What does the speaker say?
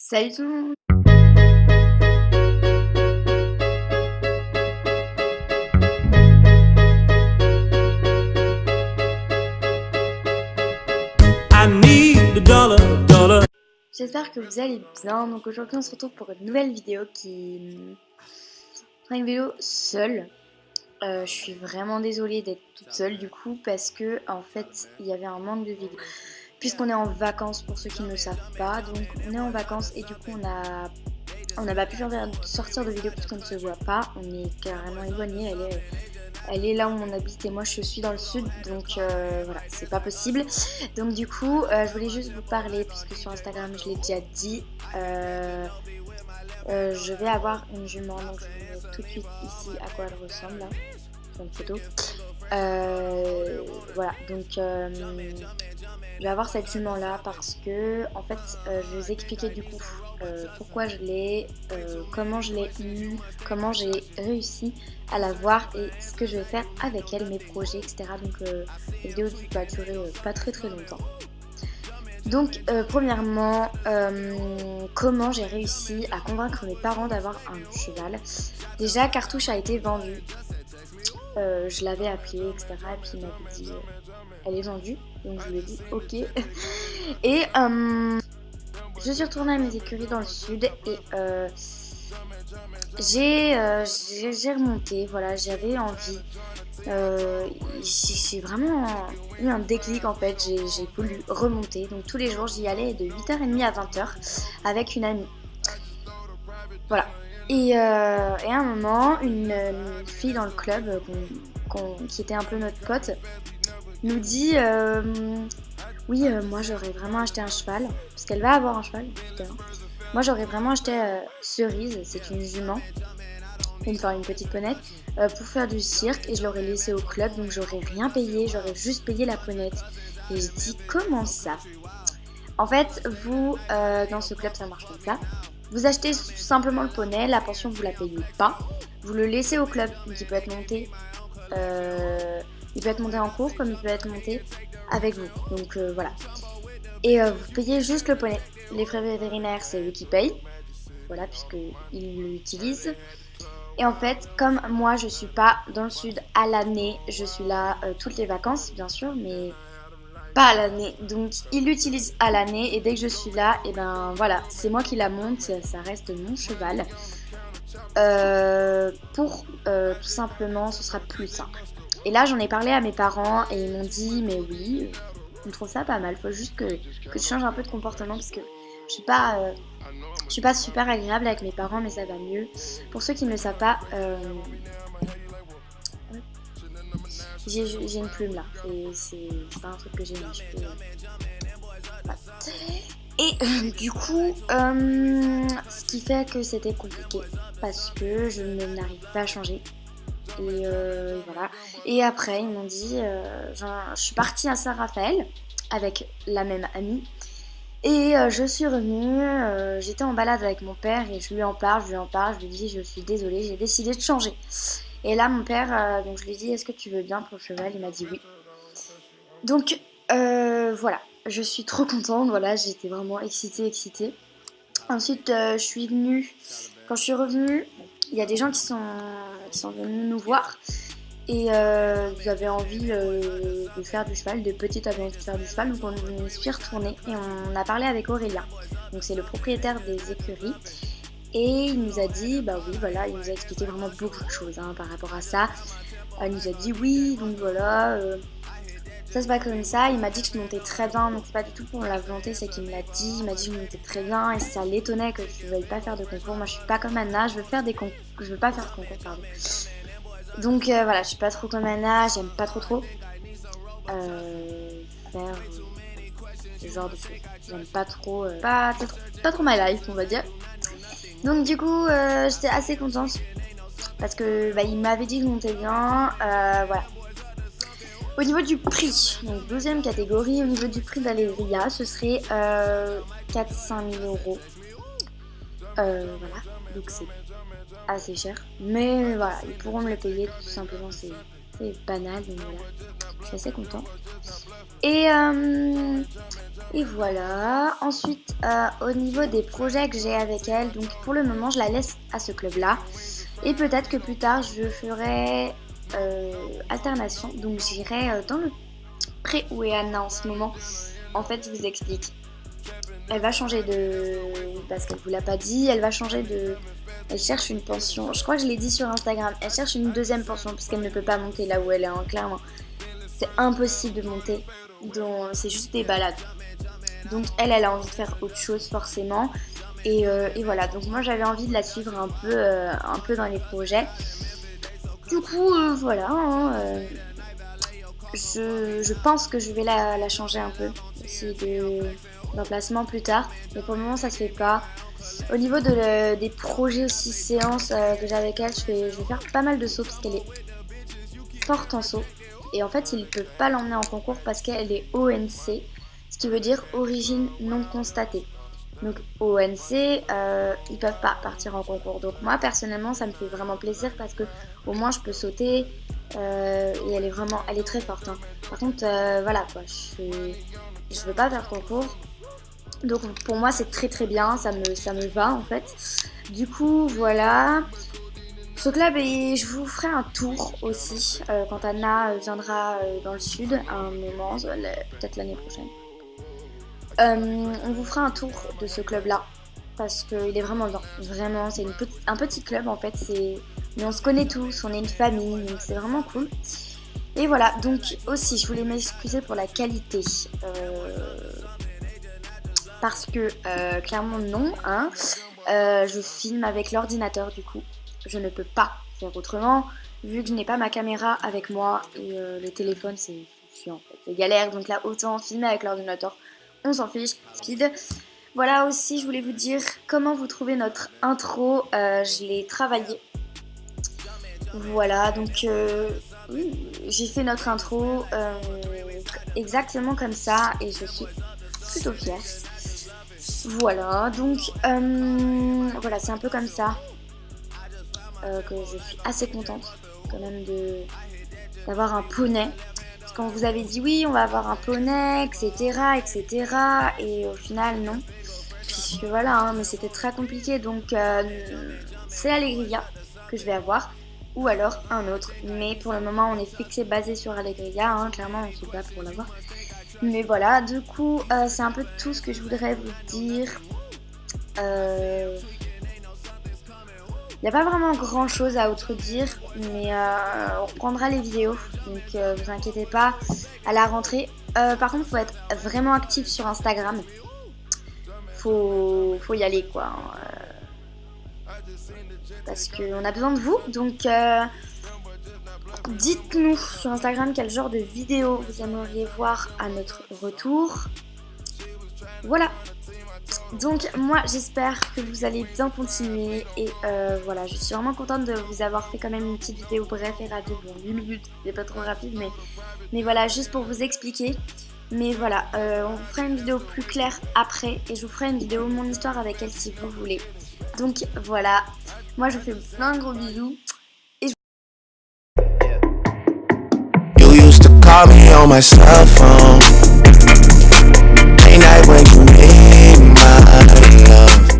Salut tout le monde. I need a dollar, dollar. J'espère que vous allez bien. Donc aujourd'hui on se retrouve pour une nouvelle vidéo une vidéo seule. Je suis vraiment désolée d'être toute seule du coup parce que en fait il y avait un manque de vidéos. Puisqu'on est en vacances pour ceux qui ne le savent pas, donc on est en vacances et du coup on n'a pas pu sortir de vidéo puisqu'on ne se voit pas. On est carrément éloigné. Elle est là où on habite et moi je suis dans le sud, donc voilà, c'est pas possible. Donc du coup, je voulais juste vous parler, puisque sur Instagram je l'ai déjà dit, je vais avoir une jument, donc je vous montre tout de suite ici à quoi elle ressemble, là, sur une photo. Voilà, donc je vais avoir cette jument là parce que en fait je vais vous expliquer du coup pourquoi je l'ai, comment je l'ai eue, comment j'ai réussi à la voir et ce que je vais faire avec elle, mes projets, etc. Donc la vidéo va durer pas très longtemps. Donc premièrement, comment j'ai réussi à convaincre mes parents d'avoir un cheval. Déjà Cartouche a été vendue. Je l'avais appelé, etc. Et puis il m'avait dit elle est vendue. Donc je lui ai dit ok. Et je suis retournée à mes écuries dans le sud et j'ai remonté. Voilà, j'avais envie. J'ai vraiment eu un déclic en fait. J'ai voulu remonter. Donc tous les jours j'y allais de 8h30 à 20h avec une amie. Voilà. Et à un moment, une fille dans le club qui était un peu notre pote nous dit oui, moi j'aurais vraiment acheté un cheval, parce qu'elle va avoir un cheval, putain. Moi j'aurais vraiment acheté Cerise, c'est une jument, une petite ponette, pour faire du cirque et je l'aurais laissée au club, donc j'aurais rien payé, j'aurais juste payé la ponette. Et je dis comment ça? En fait, vous, dans ce club ça marche comme ça. Vous achetez tout simplement le poney, la pension vous la payez pas, vous le laissez au club, donc il peut être monté, en cours comme il peut être monté avec vous, donc voilà. Et vous payez juste le poney. Les frais vétérinaires c'est eux qui payent, voilà, puisqu'ils l'utilisent. Et en fait, comme moi je suis pas dans le sud à l'année, je suis là toutes les vacances bien sûr, mais pas à l'année, donc il l'utilise à l'année et dès que je suis là, et ben voilà, c'est moi qui la monte, ça reste mon cheval. Tout simplement, ce sera plus simple. Et là, j'en ai parlé à mes parents et ils m'ont dit, mais oui, on trouve ça pas mal, faut juste que tu changes un peu de comportement parce que je suis pas super agréable avec mes parents, mais ça va mieux. Pour ceux qui ne le savent pas, j'ai une plume là, c'est pas un truc que j'ai mis, voilà. Et du coup, ce qui fait que c'était compliqué parce que je n'arrive pas à changer. Et voilà. Et après, ils m'ont dit, je suis partie à Saint-Raphaël avec la même amie. Et je suis revenue, j'étais en balade avec mon père et je lui en parle, je lui dis je suis désolée, j'ai décidé de changer. Et là mon père, donc je lui dis est-ce que tu veux bien pour le cheval? Il m'a dit oui. Donc voilà, je suis trop contente, voilà, j'étais vraiment excitée. Ensuite je suis venue, quand je suis revenue, il y a des gens qui sont venus nous voir. Et vous avez envie de faire du cheval, de petites avaient envie de faire du cheval, donc on s'y est retourné et on a parlé avec Aurélien, donc c'est le propriétaire des écuries, et il nous a dit, bah oui voilà, il nous a expliqué vraiment beaucoup de choses par rapport à ça. Il nous a dit oui, donc voilà, ça se passe comme ça, il m'a dit que je montais très bien, donc c'est pas du tout pour la volonté, c'est qu'il me l'a dit, il m'a dit que je montais très bien et ça l'étonnait que je veuille pas faire de concours. Moi je suis pas comme Anna, je veux pas faire de concours, pardon. Donc voilà, je suis pas trop comme Anna, j'aime pas trop faire ce genre de choses. J'aime pas trop, pas trop my life, on va dire. Donc du coup, j'étais assez contente parce que il m'avait dit que je montais bien, voilà. Au niveau du prix, donc 12e catégorie, au niveau du prix d'Aléria, ce serait 4-5 000 euros. Voilà, donc c'est assez cher, mais voilà, ils pourront me le payer tout simplement, c'est banal, donc voilà, je suis assez contente. Et voilà. Ensuite, au niveau des projets que j'ai avec elle, donc pour le moment, je la laisse à ce club-là. Et peut-être que plus tard, je ferai alternation. Donc j'irai dans le pré où est Anna en ce moment. En fait, je vous explique. Elle va changer de... Parce qu'elle vous l'a pas dit, elle va changer de... Elle cherche une pension. Je crois que je l'ai dit sur Instagram. Elle cherche une deuxième pension parce qu'elle ne peut pas monter là où elle est, hein, clairement. C'est impossible de monter. Donc c'est juste des balades. Donc elle a envie de faire autre chose forcément. Et voilà. Donc moi j'avais envie de la suivre un peu dans les projets. Du coup voilà. Je pense que je vais la changer un peu aussi d'emplacement plus tard. Mais pour le moment ça se fait pas. Au niveau des projets aussi séances que j'ai avec elle, je vais faire pas mal de sauts parce qu'elle est forte en saut. Et en fait, ils ne peuvent pas l'emmener en concours parce qu'elle est ONC, ce qui veut dire origine non constatée. Donc ONC, ils peuvent pas partir en concours. Donc moi, personnellement, ça me fait vraiment plaisir parce que au moins je peux sauter et elle est très forte. Hein. Par contre, voilà quoi, je veux pas faire concours. Donc pour moi, c'est très très bien, ça me va en fait. Du coup, voilà. Ce club, et je vous ferai un tour aussi quand Anna viendra dans le sud à un moment, peut-être l'année prochaine. On vous fera un tour de ce club-là parce qu'il est vraiment bien. Vraiment, c'est un petit club en fait. Mais on se connaît tous, on est une famille, donc c'est vraiment cool. Et voilà, donc aussi, je voulais m'excuser pour la qualité. Parce que clairement non, hein. Je filme avec l'ordinateur du coup. Je ne peux pas faire autrement vu que je n'ai pas ma caméra avec moi et le téléphone c'est chiant en fait, c'est galère, donc là autant filmer avec l'ordinateur, on s'en fiche, speed. Voilà, aussi je voulais vous dire comment vous trouvez notre intro, je l'ai travaillé. Voilà, donc j'ai fait notre intro exactement comme ça et je suis plutôt fière. Voilà, donc voilà, c'est un peu comme ça. Que je suis assez contente quand même d'avoir un poney. Parce qu'on vous avait dit oui, on va avoir un poney, etc. Et au final, non. Puisque voilà, hein, mais c'était très compliqué. Donc, c'est Alegria que je vais avoir. Ou alors un autre. Mais pour le moment, on est fixé, basé sur Alegria. Hein, clairement, on se bat pour l'avoir. Mais voilà, du coup, c'est un peu tout ce que je voudrais vous dire. Il n'y a pas vraiment grand chose à autre dire, mais on reprendra les vidéos, donc vous inquiétez pas à la rentrée. Par contre, il faut être vraiment actif sur Instagram. Faut y aller quoi. Parce qu'on a besoin de vous, donc dites-nous sur Instagram quel genre de vidéo vous aimeriez voir à notre retour. Voilà. Donc moi j'espère que vous allez bien continuer et voilà, je suis vraiment contente de vous avoir fait quand même une petite vidéo bref et rapide, bon 8 minutes, c'est pas trop rapide mais voilà, juste pour vous expliquer. Mais voilà, on vous fera une vidéo plus claire après et je vous ferai une vidéo mon histoire avec elle si vous voulez. Donc voilà, moi je vous fais plein de gros bisous et You used to call me on my cell phone. Late night when you need my love.